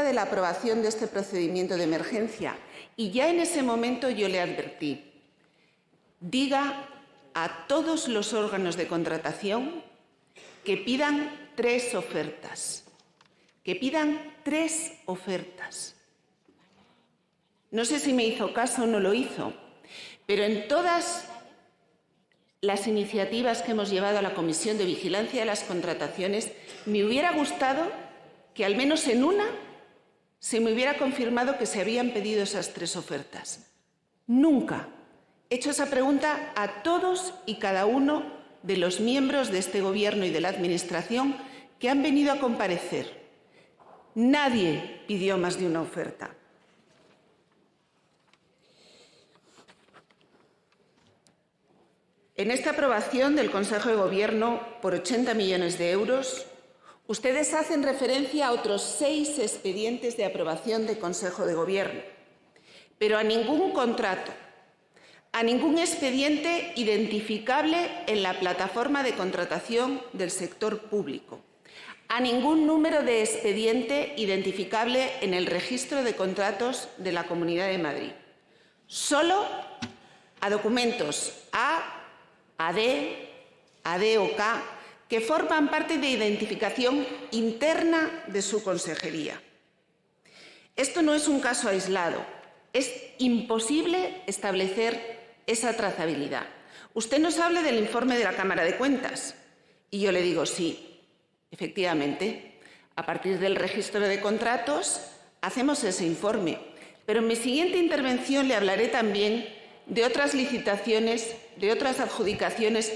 de la aprobación de este procedimiento de emergencia y ya en ese momento yo le advertí, diga a todos los órganos de contratación que pidan 3 ofertas, No sé si me hizo caso o no lo hizo, pero en todas las iniciativas que hemos llevado a la Comisión de Vigilancia de las Contrataciones, me hubiera gustado que al menos en una se me hubiera confirmado que se habían pedido esas 3 ofertas. Nunca he hecho esa pregunta a todos y cada uno de los miembros de este Gobierno y de la Administración que han venido a comparecer. Nadie pidió más de una oferta. En esta aprobación del Consejo de Gobierno por 80 millones de euros, ustedes hacen referencia a otros 6 expedientes de aprobación de Consejo de Gobierno, pero a ningún contrato, a ningún expediente identificable en la plataforma de contratación del sector público, a ningún número de expediente identificable en el registro de contratos de la Comunidad de Madrid. Solo a documentos A, AD, AD o K, que forman parte de identificación interna de su consejería. Esto no es un caso aislado. Es imposible establecer esa trazabilidad. Usted nos habla del informe de la Cámara de Cuentas y yo le digo sí, efectivamente, a partir del registro de contratos hacemos ese informe. Pero en mi siguiente intervención le hablaré también de otras licitaciones, de otras adjudicaciones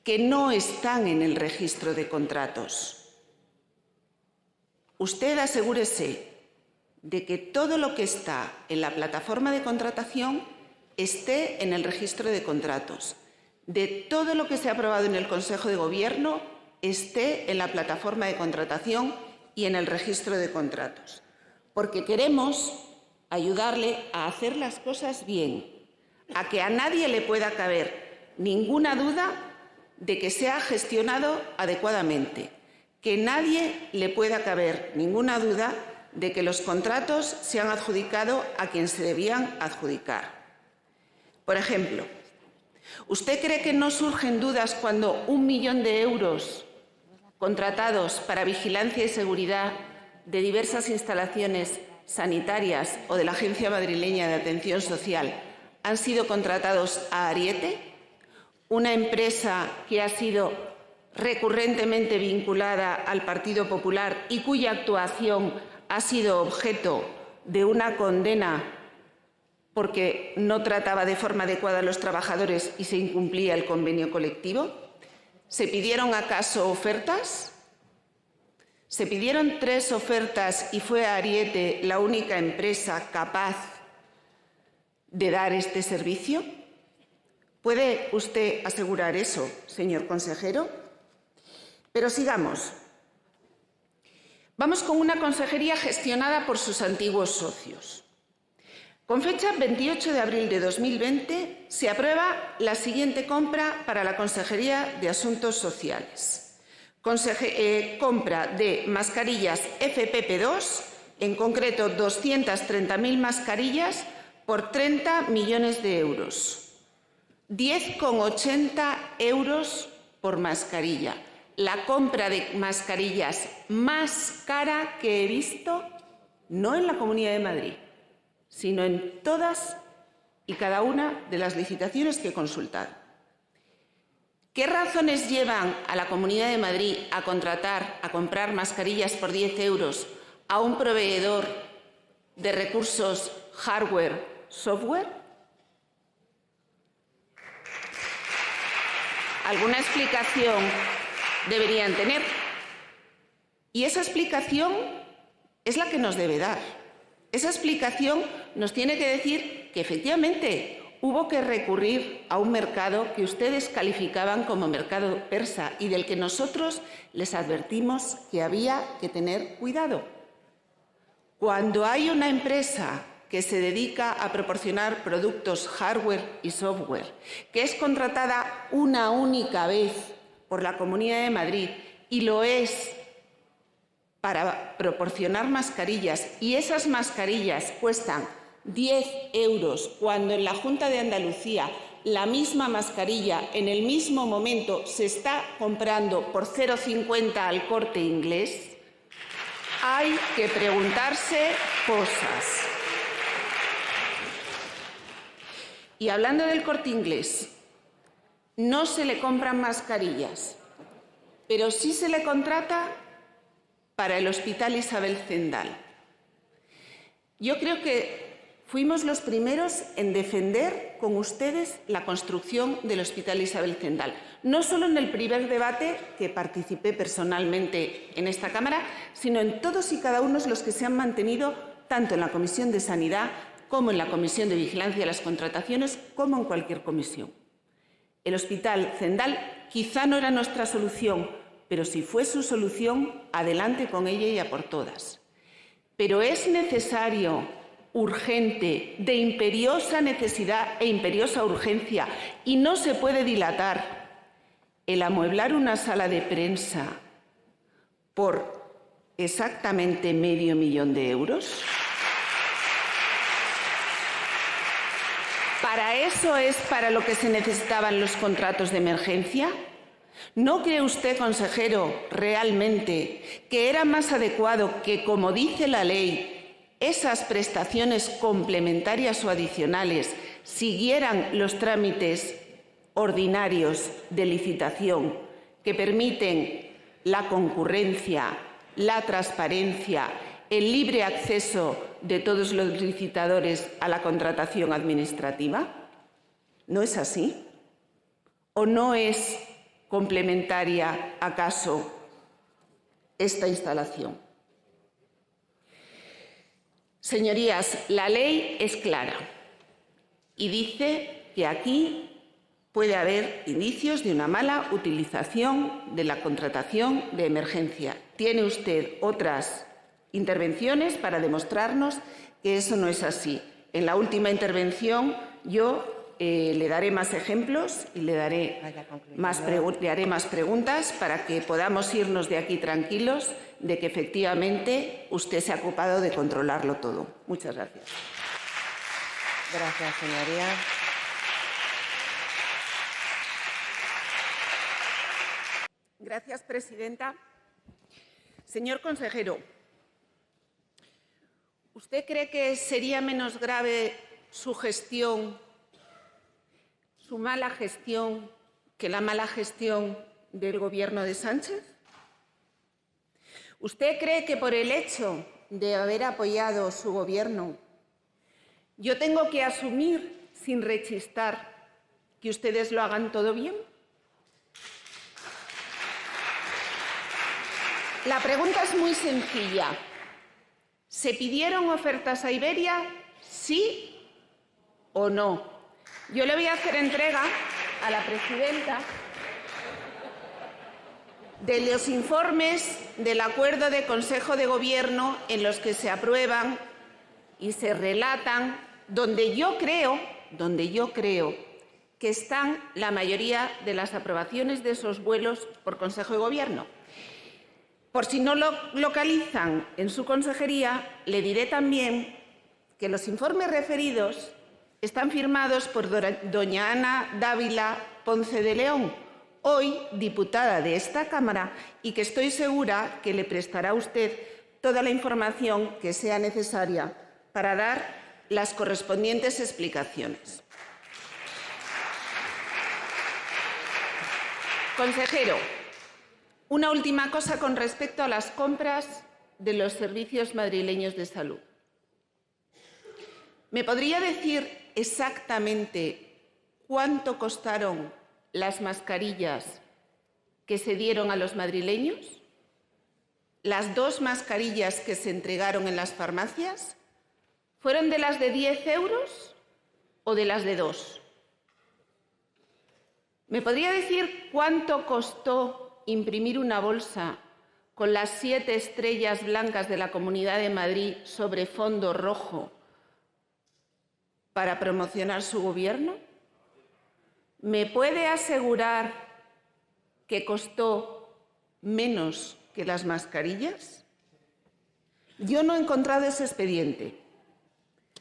que no están en el registro de contratos. Usted asegúrese de que todo lo que está en la plataforma de contratación esté en el registro de contratos, de todo lo que se ha aprobado en el Consejo de Gobierno esté en la plataforma de contratación y en el registro de contratos, porque queremos ayudarle a hacer las cosas bien, a que a nadie le pueda caber ninguna duda de que se ha gestionado adecuadamente, que nadie le pueda caber ninguna duda de que los contratos se han adjudicado a quien se debían adjudicar. Por ejemplo, ¿usted cree que no surgen dudas cuando 1 millón de euros contratados para vigilancia y seguridad de diversas instalaciones sanitarias o de la Agencia Madrileña de Atención Social han sido contratados a Ariete, una empresa que ha sido recurrentemente vinculada al Partido Popular y cuya actuación ha sido objeto de una condena porque no trataba de forma adecuada a los trabajadores y se incumplía el convenio colectivo? ¿Se pidieron acaso ofertas? ¿Se pidieron 3 ofertas y fue Ariete la única empresa capaz de dar este servicio? ¿Puede usted asegurar eso, señor consejero? Pero sigamos. Vamos con una consejería gestionada por sus antiguos socios. Con fecha 28 de abril de 2020 se aprueba la siguiente compra para la Consejería de Asuntos Sociales. Compra de mascarillas FFP2, en concreto 230.000 mascarillas por 30 millones de euros. 10,80 euros por mascarilla. La compra de mascarillas más cara que he visto, no en la Comunidad de Madrid, sino en todas y cada una de las licitaciones que he consultado. ¿Qué razones llevan a la Comunidad de Madrid a comprar mascarillas por 10 euros a un proveedor de recursos hardware, software? Alguna explicación deberían tener. Y esa explicación es la que nos debe dar. Esa explicación nos tiene que decir que efectivamente hubo que recurrir a un mercado que ustedes calificaban como mercado persa y del que nosotros les advertimos que había que tener cuidado. Cuando hay una empresa que se dedica a proporcionar productos hardware y software, que es contratada una única vez por la Comunidad de Madrid y lo es para proporcionar mascarillas y esas mascarillas cuestan 10 euros cuando en la Junta de Andalucía la misma mascarilla en el mismo momento se está comprando por 0,50 al Corte Inglés, hay que preguntarse cosas. Y hablando del Corte Inglés, no se le compran mascarillas, pero sí se le contrata para el Hospital Isabel Zendal. Yo creo que fuimos los primeros en defender con ustedes la construcción del Hospital Isabel Zendal. No solo en el primer debate que participé personalmente en esta Cámara, sino en todos y cada uno de los que se han mantenido tanto en la Comisión de Sanidad como en la Comisión de Vigilancia de las Contrataciones, como en cualquier comisión. El Hospital Zendal quizá no era nuestra solución, pero si fue su solución, adelante con ella y a por todas. Pero es necesario, urgente, de imperiosa necesidad e imperiosa urgencia, y no se puede dilatar, el amueblar una sala de prensa por exactamente medio millón de euros. ¿Para eso es para lo que se necesitaban los contratos de emergencia? ¿No cree usted, consejero, realmente que era más adecuado que, como dice la ley, esas prestaciones complementarias o adicionales siguieran los trámites ordinarios de licitación que permiten la concurrencia, la transparencia, el libre acceso de todos los licitadores a la contratación administrativa? ¿No es así? ¿O no es complementaria, acaso, esta instalación? Señorías, la ley es clara y dice que aquí puede haber indicios de una mala utilización de la contratación de emergencia. Tiene usted otras intervenciones para demostrarnos que eso no es así. En la última intervención yo le daré más ejemplos y le haré más preguntas para que podamos irnos de aquí tranquilos de que efectivamente usted se ha ocupado de controlarlo todo. Muchas gracias. Gracias, señoría. Gracias, presidenta. Señor consejero, ¿usted cree que sería menos grave su gestión, su mala gestión, que la mala gestión del Gobierno de Sánchez? ¿Usted cree que por el hecho de haber apoyado su Gobierno yo tengo que asumir sin rechistar que ustedes lo hagan todo bien? La pregunta es muy sencilla. ¿Se pidieron ofertas a Iberia, sí o no? Yo le voy a hacer entrega a la presidenta de los informes del acuerdo de Consejo de Gobierno en los que se aprueban y se relatan, donde yo creo que están la mayoría de las aprobaciones de esos vuelos por Consejo de Gobierno. Por si no lo localizan en su consejería, le diré también que los informes referidos están firmados por doña Ana Dávila Ponce de León, hoy diputada de esta Cámara, y que estoy segura que le prestará a usted toda la información que sea necesaria para dar las correspondientes explicaciones. Consejero, una última cosa con respecto a las compras de los servicios madrileños de salud. ¿Me podría decir exactamente cuánto costaron las mascarillas que se dieron a los madrileños? ¿Las 2 mascarillas que se entregaron en las farmacias? ¿Fueron de las de 10 euros o de las de 2? ¿Me podría decir cuánto costó imprimir una bolsa con las 7 estrellas blancas de la Comunidad de Madrid sobre fondo rojo para promocionar su Gobierno? ¿Me puede asegurar que costó menos que las mascarillas? Yo no he encontrado ese expediente.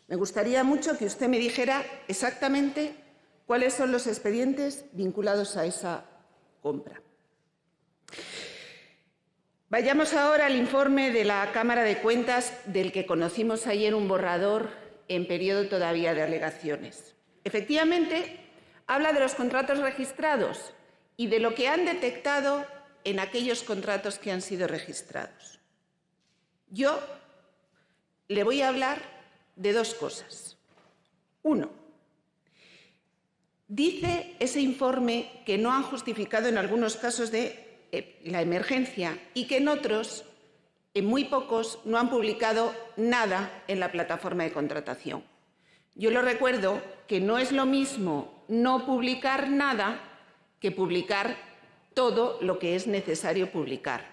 Me gustaría mucho que usted me dijera exactamente cuáles son los expedientes vinculados a esa compra. Vayamos ahora al informe de la Cámara de Cuentas, del que conocimos ayer un borrador en periodo todavía de alegaciones. Efectivamente, habla de los contratos registrados y de lo que han detectado en aquellos contratos que han sido registrados. Yo le voy a hablar de dos cosas. Uno, dice ese informe que no han justificado en algunos casos de la emergencia y que en otros, en muy pocos, no han publicado nada en la plataforma de contratación. Yo le recuerdo que no es lo mismo no publicar nada que publicar todo lo que es necesario publicar.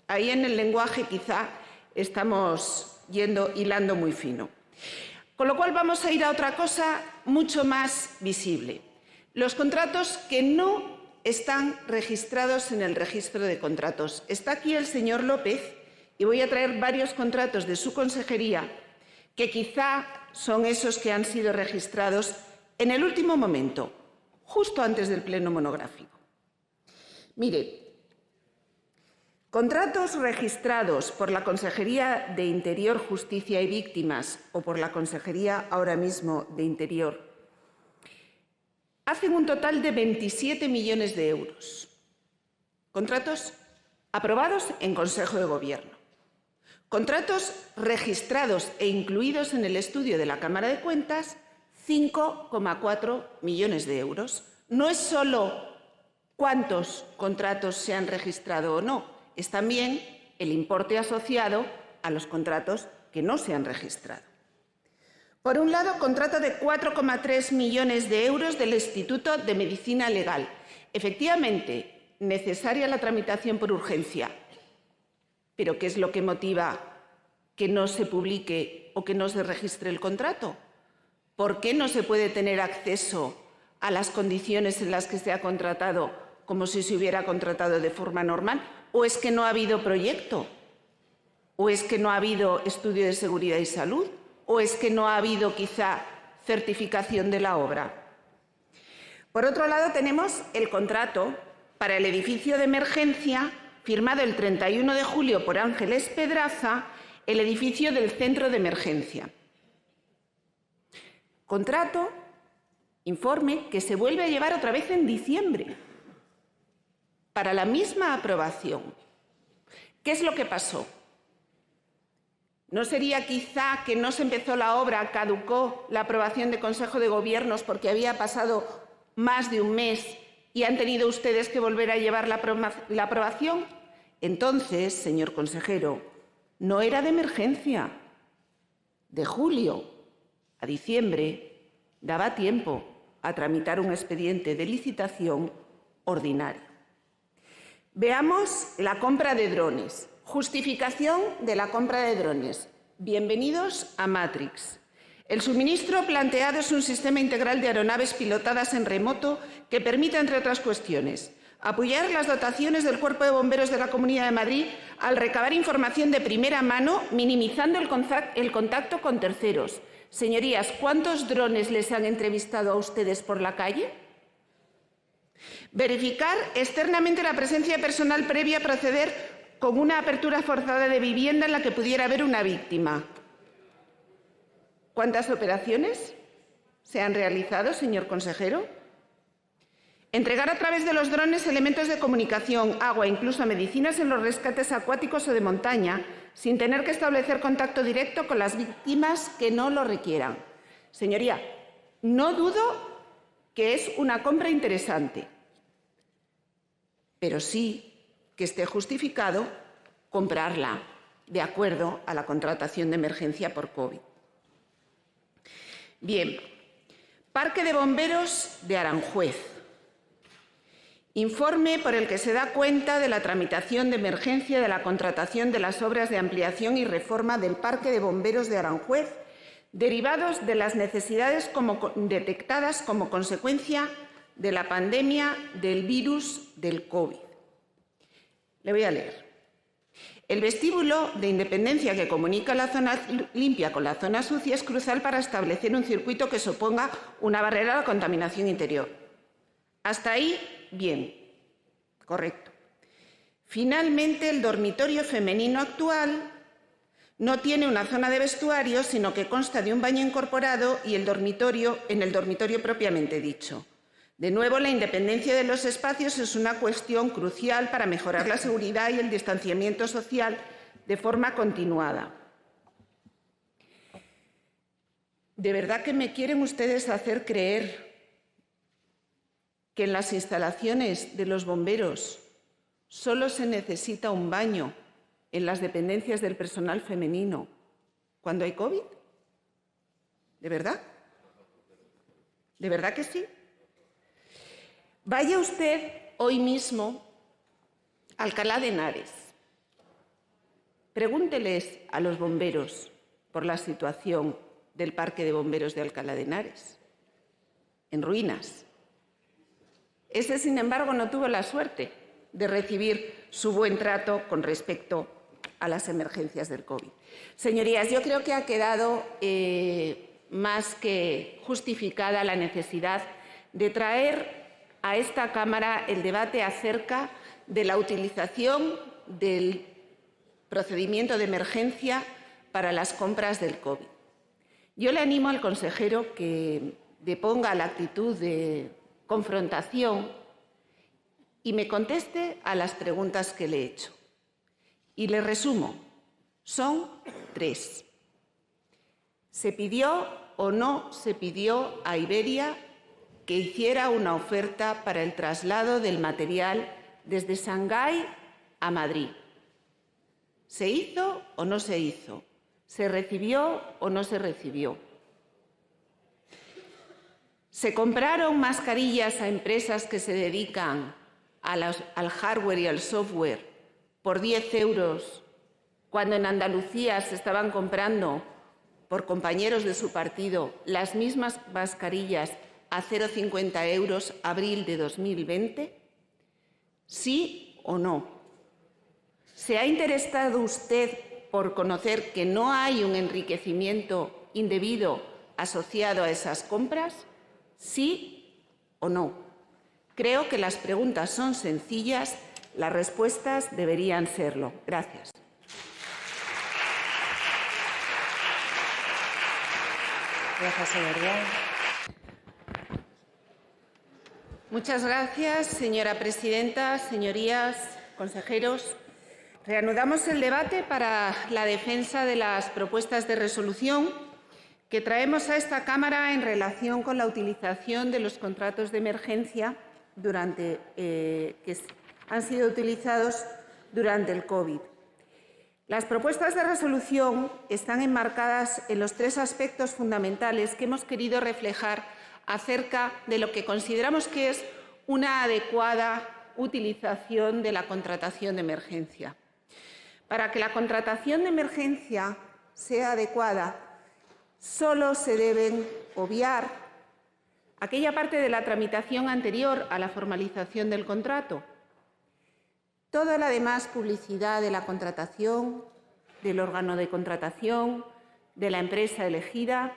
Ahí en el lenguaje quizá estamos hilando muy fino. Con lo cual vamos a ir a otra cosa mucho más visible. Los contratos que no están registrados en el registro de contratos. Está aquí el señor López y voy a traer varios contratos de su consejería que quizá son esos que han sido registrados en el último momento, justo antes del pleno monográfico. Mire, contratos registrados por la Consejería de Interior, Justicia y Víctimas o por la Consejería ahora mismo de Interior hacen un total de 27 millones de euros. Contratos aprobados en Consejo de Gobierno. Contratos registrados e incluidos en el estudio de la Cámara de Cuentas, 5,4 millones de euros. No es solo cuántos contratos se han registrado o no, es también el importe asociado a los contratos que no se han registrado. Por un lado, contrato de 4,3 millones de euros del Instituto de Medicina Legal. Efectivamente, necesaria la tramitación por urgencia. ¿Pero qué es lo que motiva que no se publique o que no se registre el contrato? ¿Por qué no se puede tener acceso a las condiciones en las que se ha contratado como si se hubiera contratado de forma normal? ¿O es que no ha habido proyecto? ¿O es que no ha habido estudio de seguridad y salud? ¿O es que no ha habido quizá certificación de la obra? Por otro lado, tenemos el contrato para el edificio de emergencia firmado el 31 de julio por Ángeles Pedraza, el edificio del centro de emergencia. Contrato, informe, que se vuelve a llevar otra vez en diciembre para la misma aprobación. ¿Qué es lo que pasó? ¿No sería quizá que no se empezó la obra, caducó la aprobación de Consejo de Gobiernos porque había pasado más de un mes y han tenido ustedes que volver a llevar la aprobación? Entonces, señor consejero, no era de emergencia. De julio a diciembre daba tiempo a tramitar un expediente de licitación ordinario. Veamos la compra de drones. Justificación de la compra de drones. Bienvenidos a Matrix. El suministro planteado es un sistema integral de aeronaves pilotadas en remoto que permite, entre otras cuestiones, apoyar las dotaciones del Cuerpo de Bomberos de la Comunidad de Madrid al recabar información de primera mano, minimizando el contacto con terceros. Señorías, ¿cuántos drones les han entrevistado a ustedes por la calle? Verificar externamente la presencia de personal previa a proceder con una apertura forzada de vivienda en la que pudiera haber una víctima. ¿Cuántas operaciones se han realizado, señor consejero? Entregar a través de los drones elementos de comunicación, agua, incluso medicinas en los rescates acuáticos o de montaña, sin tener que establecer contacto directo con las víctimas que no lo requieran. Señoría, no dudo que es una compra interesante, pero sí que esté justificado comprarla de acuerdo a la contratación de emergencia por COVID. Bien, Parque de Bomberos de Aranjuez. Informe por el que se da cuenta de la tramitación de emergencia de la contratación de las obras de ampliación y reforma del Parque de Bomberos de Aranjuez, derivados de las necesidades detectadas como consecuencia de la pandemia del virus del COVID. Le voy a leer. El vestíbulo de Independencia que comunica la zona limpia con la zona sucia es crucial para establecer un circuito que suponga una barrera a la contaminación interior. Hasta ahí, bien, correcto. Finalmente, el dormitorio femenino actual no tiene una zona de vestuario, sino que consta de un baño incorporado y en el dormitorio propiamente dicho. De nuevo, la independencia de los espacios es una cuestión crucial para mejorar la seguridad y el distanciamiento social de forma continuada. ¿De verdad que me quieren ustedes hacer creer que en las instalaciones de los bomberos solo se necesita un baño en las dependencias del personal femenino cuando hay COVID? ¿De verdad? ¿De verdad que sí? Vaya usted hoy mismo a Alcalá de Henares. Pregúnteles a los bomberos por la situación del Parque de Bomberos de Alcalá de Henares, en ruinas. Ese, sin embargo, no tuvo la suerte de recibir su buen trato con respecto a las emergencias del COVID. Señorías, yo creo que ha quedado más que justificada la necesidad de traer a esta Cámara el debate acerca de la utilización del procedimiento de emergencia para las compras del COVID. Yo le animo al consejero que deponga la actitud de confrontación y me conteste a las preguntas que le he hecho. Y le resumo, son 3. ¿Se pidió o no se pidió a Iberia que hiciera una oferta para el traslado del material desde Shanghái a Madrid? ¿Se hizo o no se hizo? ¿Se recibió o no se recibió? ¿Se compraron mascarillas a empresas que se dedican al hardware y al software por 10 euros, cuando en Andalucía se estaban comprando por compañeros de su partido las mismas mascarillas a 0,50 euros abril de 2020? ¿Sí o no? ¿Se ha interesado usted por conocer que no hay un enriquecimiento indebido asociado a esas compras? ¿Sí o no? Creo que las preguntas son sencillas, las respuestas deberían serlo. Gracias. Gracias, señoría. Muchas gracias, señora presidenta, señorías, consejeros. Reanudamos el debate para la defensa de las propuestas de resolución que traemos a esta Cámara en relación con la utilización de los contratos de emergencia que han sido utilizados durante el COVID. Las propuestas de resolución están enmarcadas en los 3 aspectos fundamentales que hemos querido reflejar acerca de lo que consideramos que es una adecuada utilización de la contratación de emergencia. Para que la contratación de emergencia sea adecuada, solo se deben obviar aquella parte de la tramitación anterior a la formalización del contrato. Toda la demás publicidad de la contratación, del órgano de contratación, de la empresa elegida,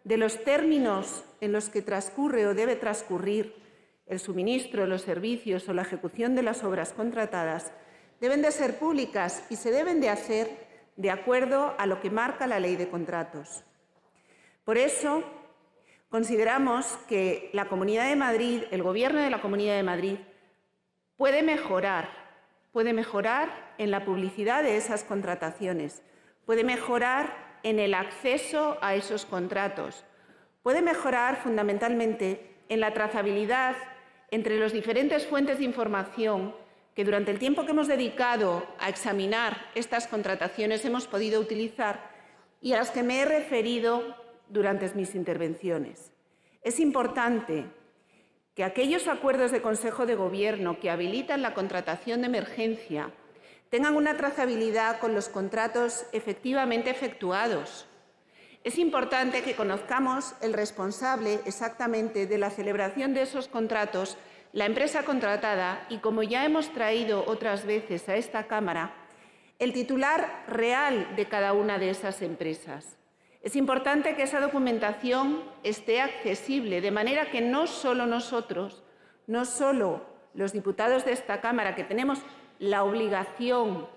de los términos en los que transcurre o debe transcurrir el suministro de los servicios o la ejecución de las obras contratadas, deben de ser públicas y se deben de hacer de acuerdo a lo que marca la Ley de Contratos. Por eso, consideramos que la Comunidad de Madrid, el Gobierno de la Comunidad de Madrid, puede mejorar en la publicidad de esas contrataciones, puede mejorar en el acceso a esos contratos, puede mejorar fundamentalmente en la trazabilidad entre las diferentes fuentes de información que durante el tiempo que hemos dedicado a examinar estas contrataciones hemos podido utilizar y a las que me he referido durante mis intervenciones. Es importante que aquellos acuerdos de Consejo de Gobierno que habilitan la contratación de emergencia tengan una trazabilidad con los contratos efectivamente efectuados. Es importante que conozcamos el responsable exactamente de la celebración de esos contratos, la empresa contratada, y como ya hemos traído otras veces a esta Cámara, el titular real de cada una de esas empresas. Es importante que esa documentación esté accesible, de manera que no solo nosotros, no solo los diputados de esta Cámara, que tenemos la obligación,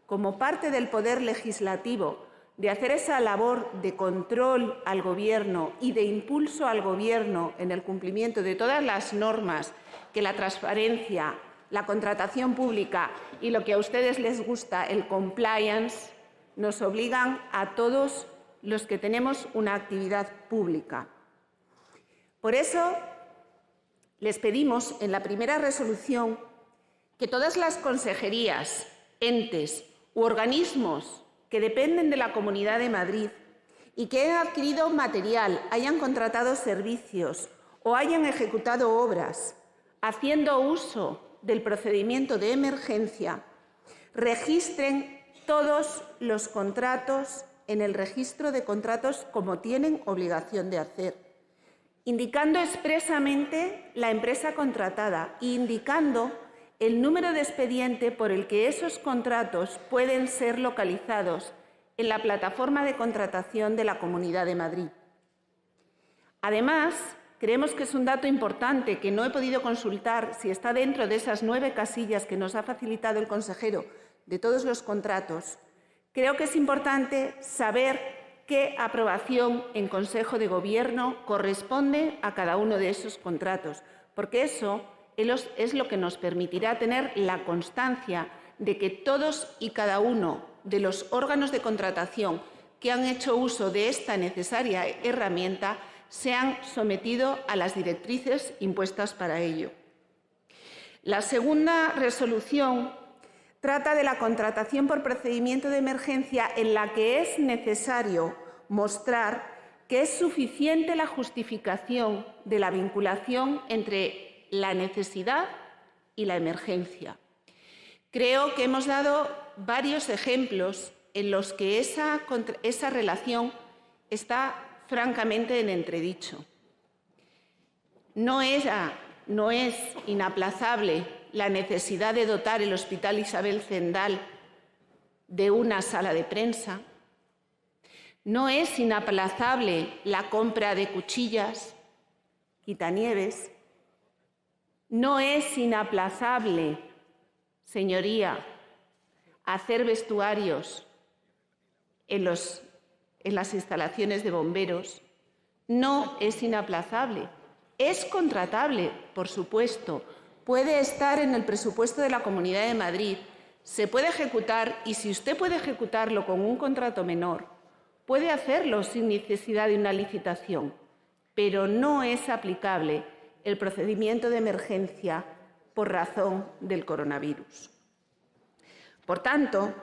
como parte del poder legislativo, de hacer esa labor de control al Gobierno y de impulso al Gobierno en el cumplimiento de todas las normas que la transparencia, la contratación pública y lo que a ustedes les gusta, el compliance, nos obligan a todos los que tenemos una actividad pública. Por eso, les pedimos en la primera resolución que todas las consejerías, entes u organismos que dependen de la Comunidad de Madrid y que hayan adquirido material, hayan contratado servicios o hayan ejecutado obras haciendo uso del procedimiento de emergencia, registren todos los contratos en el registro de contratos como tienen obligación de hacer, indicando expresamente la empresa contratada e indicando el número de expediente por el que esos contratos pueden ser localizados en la plataforma de contratación de la Comunidad de Madrid. Además, creemos que es un dato importante que no he podido consultar si está dentro de esas 9 casillas que nos ha facilitado el consejero de todos los contratos. Creo que es importante saber qué aprobación en Consejo de Gobierno corresponde a cada uno de esos contratos, porque eso es lo que nos permitirá tener la constancia de que todos y cada uno de los órganos de contratación que han hecho uso de esta necesaria herramienta se han sometido a las directrices impuestas para ello. La segunda resolución trata de la contratación por procedimiento de emergencia en la que es necesario mostrar que es suficiente la justificación de la vinculación entre la necesidad y la emergencia. Creo que hemos dado varios ejemplos en los que esa relación está francamente en entredicho. No es inaplazable la necesidad de dotar el Hospital Isabel Zendal de una sala de prensa. No es inaplazable la compra de cuchillas, quitanieves. No es inaplazable, señoría, hacer vestuarios en las instalaciones de bomberos. No es inaplazable. Es contratable, por supuesto. Puede estar en el presupuesto de la Comunidad de Madrid. Se puede ejecutar y si usted puede ejecutarlo con un contrato menor, puede hacerlo sin necesidad de una licitación, pero no es aplicable el procedimiento de emergencia por razón del coronavirus. Por tanto,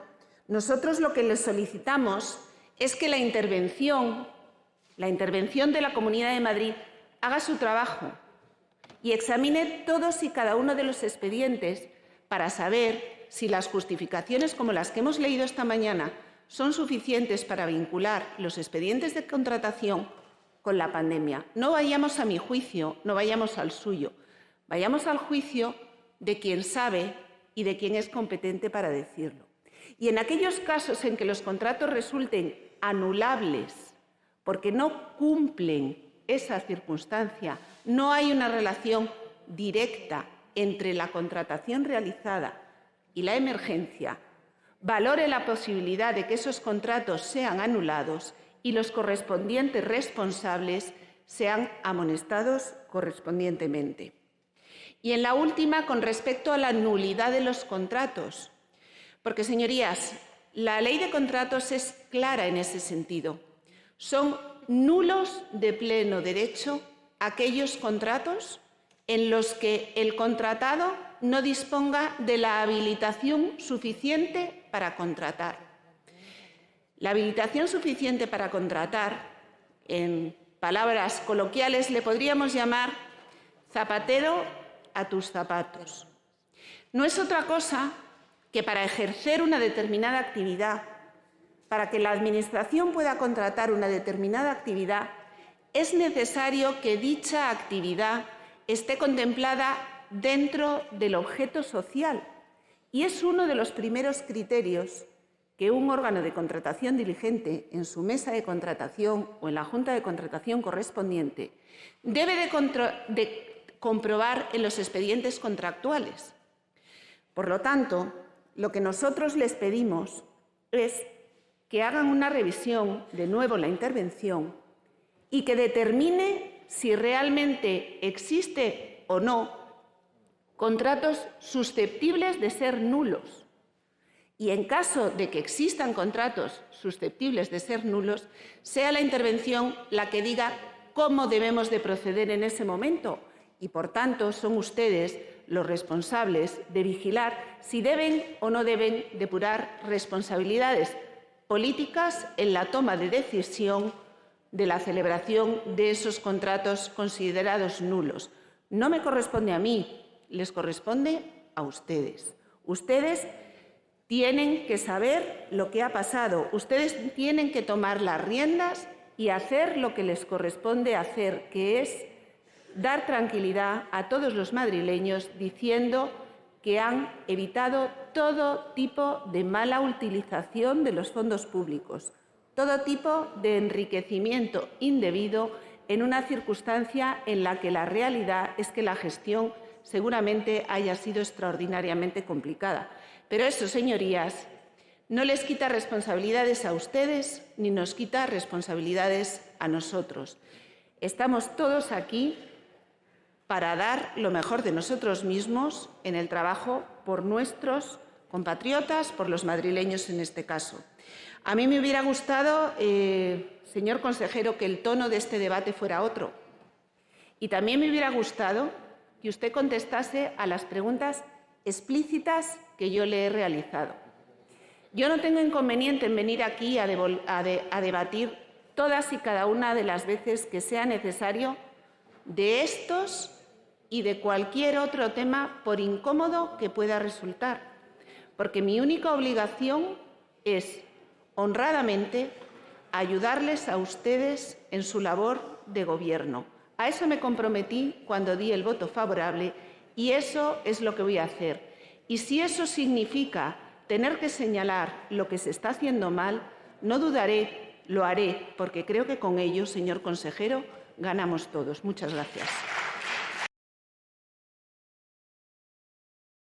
nosotros lo que les solicitamos es que la intervención de la Comunidad de Madrid haga su trabajo y examine todos y cada uno de los expedientes para saber si las justificaciones como las que hemos leído esta mañana son suficientes para vincular los expedientes de contratación con la pandemia. No vayamos a mi juicio, no vayamos al suyo, vayamos al juicio de quien sabe y de quien es competente para decirlo. Y en aquellos casos en que los contratos resulten anulables porque no cumplen esa circunstancia, no hay una relación directa entre la contratación realizada y la emergencia, valore la posibilidad de que esos contratos sean anulados y los correspondientes responsables sean amonestados correspondientemente. Y en la última, con respecto a la nulidad de los contratos, porque, señorías, la Ley de Contratos es clara en ese sentido. Son nulos de pleno derecho aquellos contratos en los que el contratado no disponga de la habilitación suficiente para contratar. La habilitación suficiente para contratar, en palabras coloquiales, le podríamos llamar zapatero a tus zapatos. No es otra cosa que para ejercer una determinada actividad, para que la Administración pueda contratar una determinada actividad, es necesario que dicha actividad esté contemplada dentro del objeto social y es uno de los primeros criterios que un órgano de contratación diligente en su mesa de contratación o en la junta de contratación correspondiente debe de comprobar en los expedientes contractuales. Por lo tanto, lo que nosotros les pedimos es que hagan una revisión de nuevo la intervención y que determine si realmente existe o no contratos susceptibles de ser nulos. Y en caso de que existan contratos susceptibles de ser nulos, sea la intervención la que diga cómo debemos de proceder en ese momento. Y, por tanto, son ustedes los responsables de vigilar si deben o no deben depurar responsabilidades políticas en la toma de decisión de la celebración de esos contratos considerados nulos. No me corresponde a mí, les corresponde a ustedes. Ustedes tienen que saber lo que ha pasado, ustedes tienen que tomar las riendas y hacer lo que les corresponde hacer, que es dar tranquilidad a todos los madrileños diciendo que han evitado todo tipo de mala utilización de los fondos públicos, todo tipo de enriquecimiento indebido en una circunstancia en la que la realidad es que la gestión seguramente haya sido extraordinariamente complicada. Pero eso, señorías, no les quita responsabilidades a ustedes ni nos quita responsabilidades a nosotros. Estamos todos aquí para dar lo mejor de nosotros mismos en el trabajo por nuestros compatriotas, por los madrileños en este caso. A mí me hubiera gustado, señor consejero, que el tono de este debate fuera otro. Y también me hubiera gustado que usted contestase a las preguntas explícitas que yo le he realizado. Yo no tengo inconveniente en venir aquí a debatir todas y cada una de las veces que sea necesario de estos y de cualquier otro tema, por incómodo que pueda resultar, porque mi única obligación es, honradamente, ayudarles a ustedes en su labor de gobierno. A eso me comprometí cuando di el voto favorable y eso es lo que voy a hacer. Y si eso significa tener que señalar lo que se está haciendo mal, no dudaré, lo haré, porque creo que con ello, señor consejero, ganamos todos. Muchas gracias.